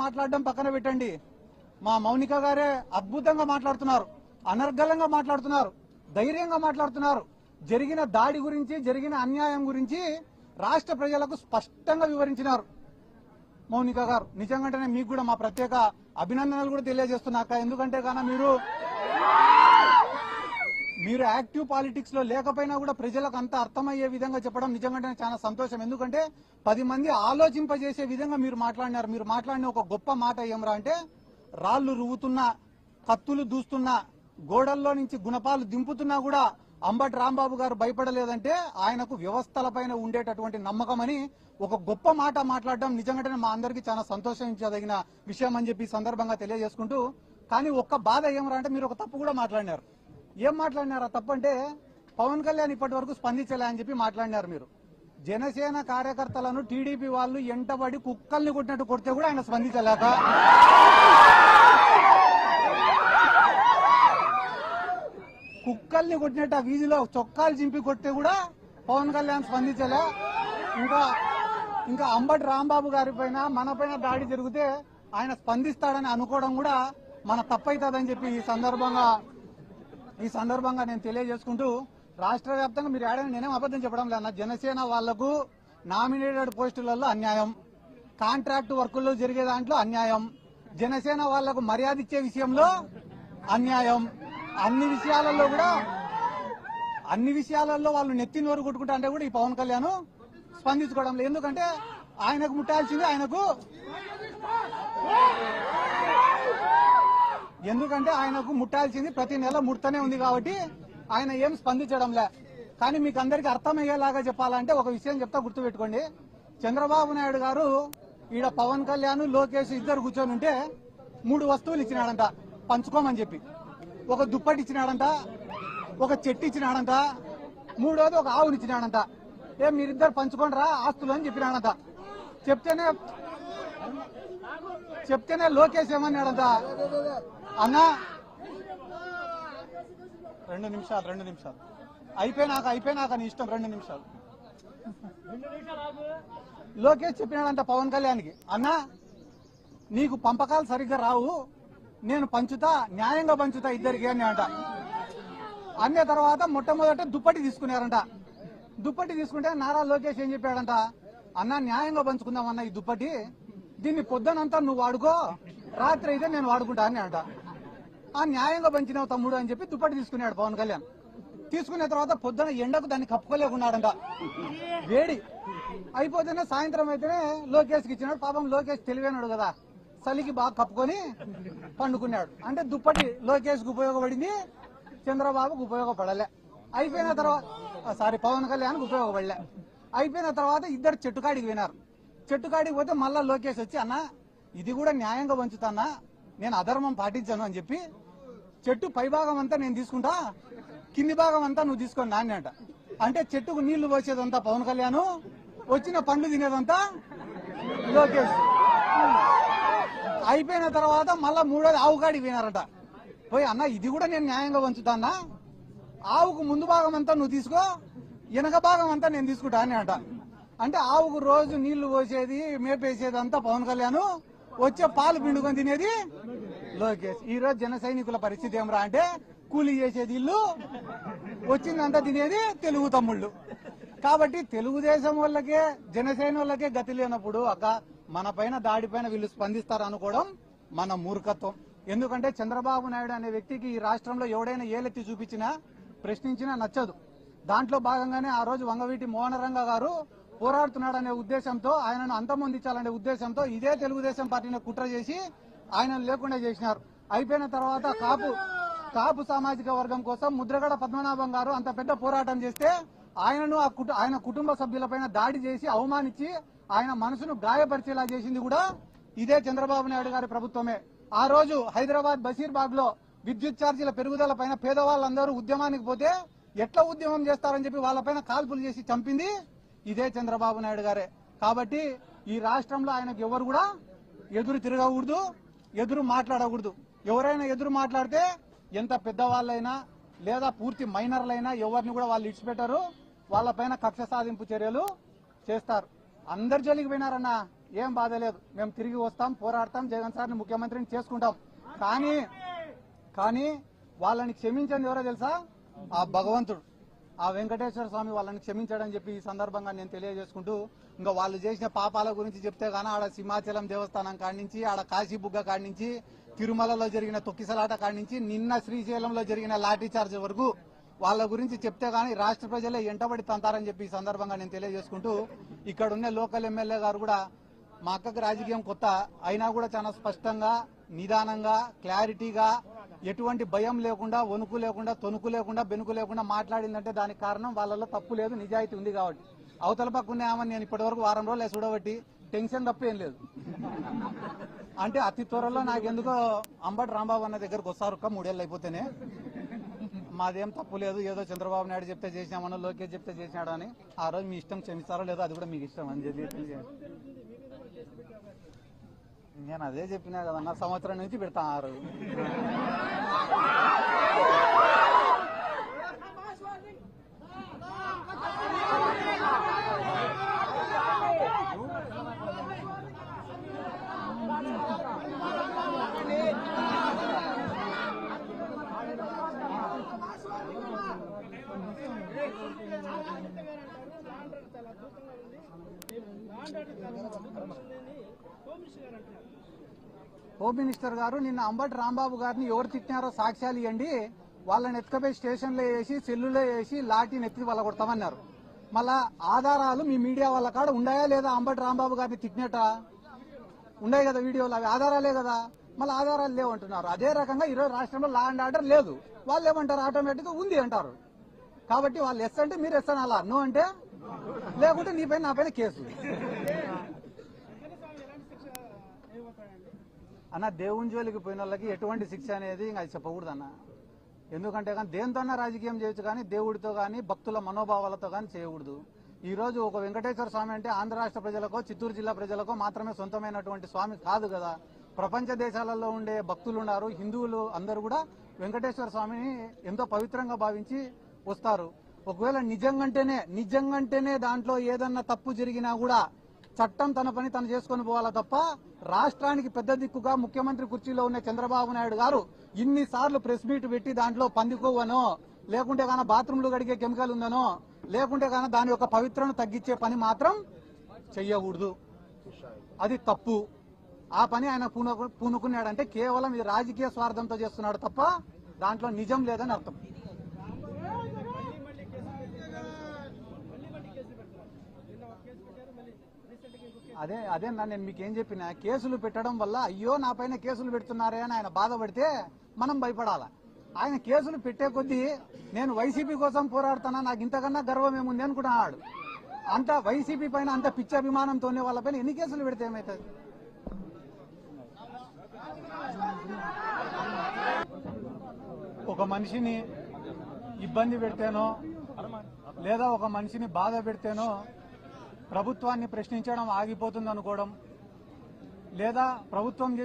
మాట్లాడడం పక్కన పెట్టండి, మా మౌనిక గారే అద్భుతంగా మాట్లాడుతున్నారు, అనర్గళంగా మాట్లాడుతున్నారు, ధైర్యంగా మాట్లాడుతున్నారు. జరిగిన దాడి గురించి, జరిగిన అన్యాయం గురించి రాష్ట్ర ప్రజలకు స్పష్టంగా వివరించినారు మౌనిక గారు. నిజంగానే మీకు కూడా మా ప్రత్యేక అభినందనలు కూడా తెలియజేస్తున్నాక. ఎందుకంటే కన్నా మీరు యాక్టివ్ పాలిటిక్స్ లో లేకపోయినా కూడా ప్రజలకు అంత అర్థమయ్యే విధంగా చెప్పడం నిజంగానే చాలా సంతోషం. ఎందుకంటే 10 మంది ఆలోచింపజేసే విధంగా మీరు మాట్లాడినారు. మీరు మాట్లాడిన ఒక గొప్ప మాట ఏమరా అంటే, రాళ్లు రువ్వుతున్నా, కత్తులు దూస్తున్నా, గోడల్లో నుంచి గుణపాలు దింపుతున్నా కూడా అంబటి రాంబాబు గారు భయపడలేదంటే ఆయనకు వ్యవస్థలపైన ఉండేటటువంటి నమ్మకం అని ఒక గొప్ప మాట మాట్లాడడం నిజంగానే మా అందరికీ చాలా సంతోషించదగిన విషయం అని చెప్పి సందర్భంగా తెలియజేసుకుంటూ, కానీ ఒక్క బాధ ఏమరా అంటే మీరు ఒక తప్పు కూడా మాట్లాడినారు. ఏం మాట్లాడినారు? ఆ తప్పు అంటే పవన్ కళ్యాణ్ ఇప్పటి వరకు స్పందించలే అని చెప్పి మాట్లాడినారు మీరు. జనసేన కార్యకర్తలను టీడీపీ వాళ్ళు ఎంటబడి కుక్కల్ని కొట్టినట్టు కొడితే కూడా ఆయన స్పందించలేక, కుక్కల్ని కొట్టినట్టు ఆ వీధిలో చొక్కాలు చింపి కొడితే కూడా పవన్ కళ్యాణ్ స్పందించలే. ఇంకా అంబటి రాంబాబు గారి పైన, మన పైన దాడి జరిగితే ఆయన స్పందిస్తాడని అనుకోవడం కూడా మన తప్పైతుందని చెప్పి ఈ సందర్భంగా నేను తెలియజేసుకుంటూ, రాష్ట్ర వ్యాప్తంగా మీరు ఏడాది నేనేం అబద్దం చెప్పడం లేదు. జనసేన వాళ్లకు నామినేటెడ్ పోస్టులలో అన్యాయం, కాంట్రాక్ట్ వర్కుల్లో జరిగే దాంట్లో అన్యాయం, జనసేన వాళ్లకు మర్యాద ఇచ్చే విషయంలో అన్యాయం, అన్ని విషయాలలో వాళ్ళు నెత్తి నోరు కొట్టుకుంటా అంటే కూడా ఈ పవన్ కళ్యాణ్ స్పందించుకోవడం లేదు. ఎందుకంటే ఆయనకు ముట్టాల్సింది ప్రతి నెల ముడతనే ఉంది కాబట్టి ఆయన ఏం స్పందించడం లే. కానీ మీకు అందరికీ అర్థమయ్యేలాగా చెప్పాలంటే ఒక విషయం చెప్తా, గుర్తుపెట్టుకోండి. చంద్రబాబు నాయుడు గారు ఈడ పవన్ కళ్యాణ్, లోకేష్ ఇద్దరు కూర్చొని ఉంటే 3 వస్తువులు ఇచ్చినాడంట పంచుకోమని చెప్పి. ఒక దుప్పటి ఇచ్చినాడంట, ఒక చెట్టు ఇచ్చినాడంట, 3వది ఒక ఆవుని ఇచ్చినాడంట. మీరిద్దరు పంచుకోండి రా ఆస్తులు అని చెప్పినాడంట. చెప్తేనే లోకేష్ ఏమన్నాడంట, అన్నా 2 నిమిషాలు అయిపోయినాక నీ ఇష్టం, 2 నిమిషాలు. లోకేష్ చెప్పినాడంట పవన్ కళ్యాణ్కి, అన్నా నీకు పంపకాలు సరిగ్గా రావు, నేను పంచుతా, న్యాయంగా పంచుతా ఇద్దరికి అని అంట. అన్న తర్వాత మొట్టమొదట దుప్పటి తీసుకున్నారంట. దుప్పటి తీసుకుంటే నారా లోకేష్ ఏం చెప్పాడంట, అన్న న్యాయంగా పంచుకుందామన్న ఈ దుప్పటి, దీన్ని పొద్దునంతా నువ్వు వాడుకో, రాత్రి అయితే నేను వాడుకుంటా అని అంట. ఆ న్యాయంగా పంచినావు తమ్ముడు అని చెప్పి దుప్పటి తీసుకున్నాడు పవన్ కళ్యాణ్. తీసుకున్న తర్వాత పొద్దున ఎండకు దాన్ని కప్పుకోలేకున్నాడంట, వేడి అయిపోతేనే సాయంత్రం అయితేనే లోకేష్కి ఇచ్చినాడు. పాపం లోకేష్ తెలివైనాడు కదా, చలికి బాగా కప్పుకొని పండుకున్నాడు. అంటే దుప్పటి లోకేష్కి ఉపయోగపడింది, చంద్రబాబుకు ఉపయోగపడలే. అయిపోయిన తర్వాత పవన్ కళ్యాణ్కి ఉపయోగపడలే. అయిపోయిన తర్వాత ఇద్దరు చెట్టుకాడికి పోయినారు. చెట్టుకాడికి పోతే మళ్ళా లోకేష్ వచ్చి, అన్న ఇది కూడా న్యాయంగా పంచుతానా, నేను అధర్మం పాటించాను అని చెప్పి, చెట్టు పై భాగం అంతా నేను తీసుకుంటా, కింది భాగం అంతా నువ్వు తీసుకోండి నాన్న అంట. అంటే చెట్టుకు నీళ్లు పోసేదంతా పవన్ కళ్యాణ్, వచ్చిన పండ్లు తినేదంతా లోకేష్. అయిపోయిన తర్వాత మళ్ళా 3వది ఆవు కాడికి పోయినారట. పోయి, అన్న ఇది కూడా నేను న్యాయంగా పంచుతానా, ఆవుకు ముందు భాగం అంతా నువ్వు తీసుకో, వెనక భాగం అంతా నేను తీసుకుంటా అని అంట. అంటే ఆవుకు రోజు నీళ్లు పోసేది, మేపేసేది అంతా పవన్ కళ్యాణ్, వచ్చే పాలు పిండుకొని తినేది లోకేష్. ఈ రోజు జన సైనికుల పరిస్థితి ఏమరా అంటే, కూలీ చేసేది ఇల్లు, వచ్చిందంతా తినేది తెలుగు తమ్ముళ్ళు. కాబట్టి తెలుగుదేశం వాళ్ళకే, జనసేన వాళ్ళకే గతి లేనప్పుడు మన పైన దాడి పైన వీళ్ళు స్పందిస్తారు అనుకోవడం మన మూర్ఖత్వం. ఎందుకంటే చంద్రబాబు నాయుడు అనే వ్యక్తికి ఈ రాష్ట్రంలో ఎవడైనా ఏలెత్తి చూపించినా, ప్రశ్నించినా నచ్చదు. దాంట్లో భాగంగానే ఆ రోజు వంగవీటి మోహనరంగ గారు పోరాడుతున్నాడనే ఉద్దేశంతో, ఆయనను అంతమొందించాలనే ఉద్దేశంతో ఇదే తెలుగుదేశం పార్టీని కుట్ర చేసి ఆయనను లేకుండా చేసినారు. అయిపోయిన తర్వాత కాపు సామాజిక వర్గం కోసం ముద్రగడ పద్మనాభం గారు అంత పెద్ద పోరాటం చేస్తే ఆయన కుటుంబ సభ్యులపైన దాడి చేసి అవమానించి ఆయన మనసును గాయపరిచేలా చేసింది కూడా ఇదే చంద్రబాబు నాయుడు గారి ప్రభుత్వమే. ఆ రోజు హైదరాబాద్ బషీర్బాగ్ లో విద్యుత్ ఛార్జీల పెరుగుదల పైన పేదవాళ్ళందరూ ఉద్యమానికి పోతే ఎట్లా ఉద్యమం చేస్తారని చెప్పి వాళ్ళపైన కాల్పులు చేసి చంపింది ఇదే చంద్రబాబు నాయుడు గారే. కాబట్టి ఈ రాష్ట్రంలో ఆయనకు ఎవరు కూడా ఎదురు తిరగకూడదు, ఎదురు మాట్లాడకూడదు. ఎవరైనా ఎదురు మాట్లాడితే ఎంత పెద్దవాళ్ళైనా లేదా పూర్తి మైనర్లైనా ఎవరిని కూడా వాళ్ళు ఇడిచిపెట్టారు, వాళ్ళపైన కక్ష సాధింపు చర్యలు చేస్తారు. అందరి జోలికి పోయినారన్నా ఏం బాధ లేదు, మేము తిరిగి వస్తాం, పోరాడతాం, జగన్ సార్ని ముఖ్యమంత్రిని చేసుకుంటాం. కానీ వాళ్ళని క్షమించండి ఎవరో తెలుసా? ఆ భగవంతుడు, ఆ వెంకటేశ్వర స్వామి వాళ్ళని క్షమించాడని చెప్పి ఈ సందర్భంగా నేను తెలియజేసుకుంటూ, ఇంకా వాళ్ళు చేసిన పాపాల గురించి చెప్తే గానీ ఆడ సింహాచలం దేవస్థానం కాడి నుంచి, ఆడ కాశీబుగ్గ కాడి నుంచి, తిరుమలలో జరిగిన తొక్కిసలాట కాడి నుంచి, నిన్న శ్రీశైలంలో జరిగిన లాఠీ చార్జ్ వరకు వాళ్ళ గురించి చెప్తే గానీ రాష్ట్ర ప్రజలే ఎంటబడి తంతారని చెప్పి ఈ సందర్భంగా నేను తెలియజేసుకుంటూ, ఇక్కడ ఉన్న లోకల్ ఎమ్మెల్యే గారు కూడా మా అక్కకి రాజకీయం కొత్త అయినా కూడా చాలా స్పష్టంగా, నిదానంగా, క్లారిటీగా, ఎటువంటి భయం లేకుండా, వణుకు లేకుండా, తొణుకు లేకుండా, బెనుకు లేకుండా మాట్లాడిందంటే దానికి కారణం వాళ్ళలో తప్పు లేదు, నిజాయితీ ఉంది కాబట్టి. అవతల పక్కనే ఆమెను నేను ఇప్పటి వరకు వారం రోజులు చూడబట్టి టెన్షన్ తప్ప ఏం లేదు. అంటే అతి త్వరలో నాకెందుకో అంబటి రాంబాబు అన్న దగ్గరకు వస్తారు, 3 ఏళ్ళు అయిపోతేనే. మాదేం తప్పు లేదు, ఏదో చంద్రబాబు నాయుడు చెప్తే చేసినామనో, లోకేష్ చెప్తే చేసినాడు అని. ఆ రోజు మీ ఇష్టం, క్షమిస్తారో లేదో అది కూడా మీకు ఇష్టం అని చెప్పి నేను అదే చెప్పినా కదన్నా, సంవత్సరం నుంచి పెడతా. ఆ రోజు హోమ్ మినిస్టర్ గారు నిన్న అంబటి రాంబాబు గారిని ఎవరు తిట్టినారో సాక్ష్యాలు ఇవ్వండి, వాళ్ళని ఎత్తుకపోయి స్టేషన్లో వేసి, సెల్లులో వేసి, లాఠీని ఎత్తి వాళ్ళ కొడతామన్నారు. మళ్ళా ఆధారాలు మీ మీడియా వాళ్ళ కాడ ఉన్నాయా లేదా? అంబటి రాంబాబు గారిని తిట్టినట ఉన్నాయి కదా వీడియోలు, అవి ఆధారాలే కదా. మళ్ళీ ఆధారాలు లేవంటున్నారు. అదే రకంగా ఈరోజు రాష్ట్రంలో లా అండ్ ఆర్డర్ లేదు, వాళ్ళు ఏమంటారు? ఆటోమేటిక్ గా ఉంది అంటారు. కాబట్టి వాళ్ళు ఎస్ అంటే మీరు ఎస్ అనాలా, నో అంటే లేకుంటే నీ పైన నా పైన కేసు. అన్న, దేవుని జోలికి పోయిన వాళ్ళకి ఎటువంటి శిక్ష అనేది ఇంకా అది చెప్పకూడదు అన్న. ఎందుకంటే కానీ దేనితోన్నా రాజకీయం చేయొచ్చు, కానీ దేవుడితో కానీ భక్తుల మనోభావాలతో కానీ చేయకూడదు. ఈ రోజు ఒక వెంకటేశ్వర స్వామి అంటే ఆంధ్ర రాష్ట్ర ప్రజలకో, చిత్తూరు జిల్లా ప్రజలకో మాత్రమే సొంతమైనటువంటి స్వామి కాదు కదా. ప్రపంచ దేశాలలో ఉండే భక్తులు ఉన్నారు, హిందువులు అందరూ కూడా వెంకటేశ్వర స్వామిని ఎంతో పవిత్రంగా భావించి వస్తారు. ఒకవేళ నిజంగంటేనే దాంట్లో ఏదన్నా తప్పు జరిగినా కూడా చట్టం తన పని తను చేసుకొని పోవాలా తప్ప, రాష్ట్రానికి పెద్ద దిక్కుగా ముఖ్యమంత్రి కుర్చీలో ఉన్న చంద్రబాబు నాయుడు గారు ఇన్నిసార్లు ప్రెస్ మీట్ పెట్టి దాంట్లో పందికొవ్వనో, లేకుంటే గాన బాత్రూంలు కడిగే కెమికల్ ఉందనో, లేకుంటే గాన దాని యొక్క పవిత్రను తగ్గించే పని మాత్రం చెయ్యకూడదు. అది తప్పు. ఆ పని ఆయన పూనుకున్నాడంటే కేవలం ఇది రాజకీయ స్వార్థంతో చేస్తున్నాడు తప్ప దాంట్లో నిజం లేదని అర్థం. అదే నేను మీకేం చెప్పినా, కేసులు పెట్టడం వల్ల అయ్యో నా పైన కేసులు పెడుతున్నారే అని ఆయన బాధపడితే మనం భయపడాలా. ఆయన కేసులు పెట్టే కొద్దీ నేను వైసీపీ కోసం పోరాడుతున్నా, నాకు ఇంతకన్నా గర్వం ఏముంది అనుకుంటున్నాడు. అంత వైసీపీ పైన అంత పిచ్చి అభిమానంతోనే వాళ్ళ పైన ఎన్ని కేసులు పెడితే ఏమవుతుంది? ఒక మనిషిని ఇబ్బంది పెడితేనో, లేదా ఒక మనిషిని బాధ పెడితేనో ప్రభుత్వాన్ని ప్రశ్నించడం ఆగిపోతుంది అనుకోవడం, లేదా ప్రభుత్వం